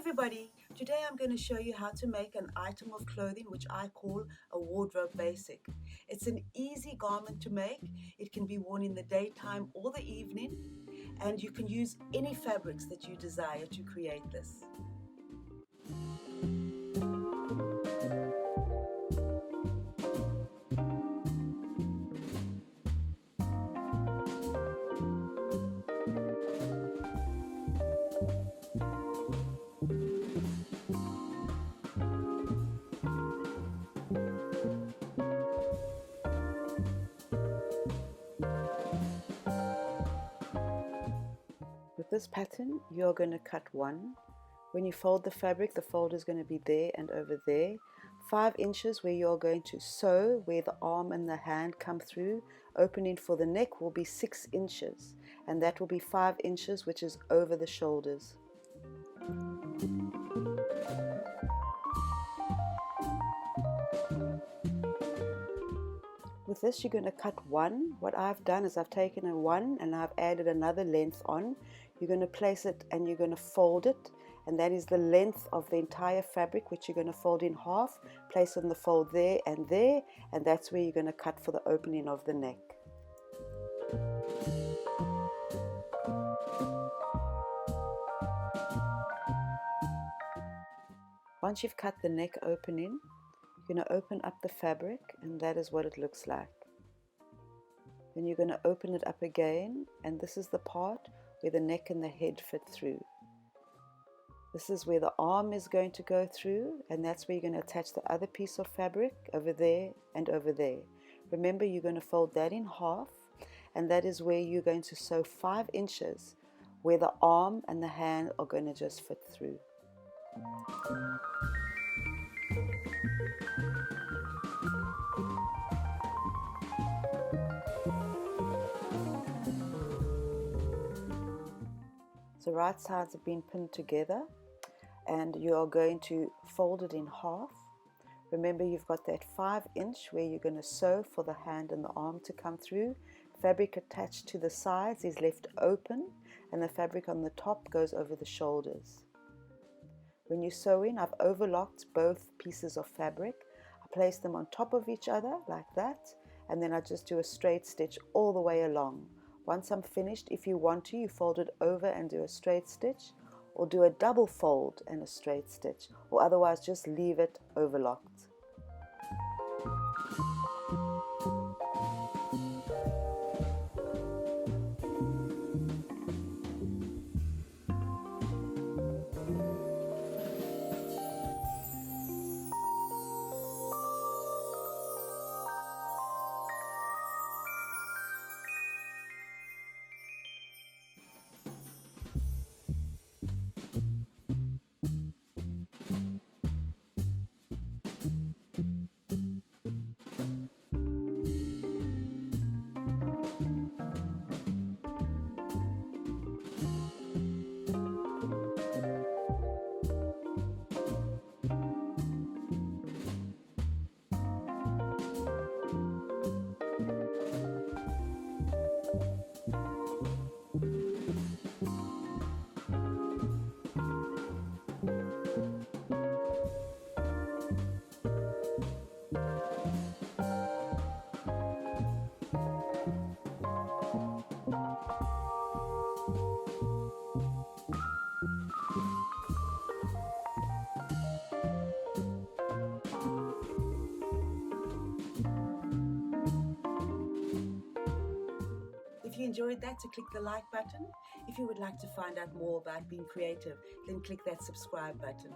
everybody, today I'm going to show you how to make an item of clothing which I call a wardrobe basic. It's an easy garment to make. It can be worn in the daytime or the evening, and you can use any fabrics that you desire to create this. With this pattern, you're going to cut one. When you fold the fabric, the fold is going to be there and over there. 5 inches where you're going to sew, where the arm and the hand come through. Opening for the neck will be 6 inches, and that will be 5 inches, which is over the shoulders. With this, you're going to cut one. What I've done is I've taken a 1 and I've added another length on. You're going to place it and you're going to fold it, and that is the length of the entire fabric, which you're going to fold in half, place on the fold there, and that's where you're going to cut for the opening of the neck. Once you've cut the neck opening, you're going to open up the fabric, and that is what it looks like. Then you're going to open it up again, and this is the part where the neck and the head fit through. This is where the arm is going to go through, and that's where you're going to attach the other piece of fabric over there and over there. Remember, you're going to fold that in half, and that is where you're going to sew 5 inches where the arm and the hand are going to just fit through. The right sides have been pinned together, and you are going to fold it in half. Remember, you've got that 5 inch where you're going to sew for the hand and the arm to come through. Fabric attached to the sides is left open, and the fabric on the top goes over the shoulders. When you sew in, I've overlocked both pieces of fabric. I place them on top of each other like that, and then I just do a straight stitch all the way along. Once I'm finished, if you want to, you fold it over and do a straight stitch, or do a double fold and a straight stitch, or otherwise just leave it overlocked. If you enjoyed that, to click the like button. If you would like to find out more about being creative, then click that subscribe button.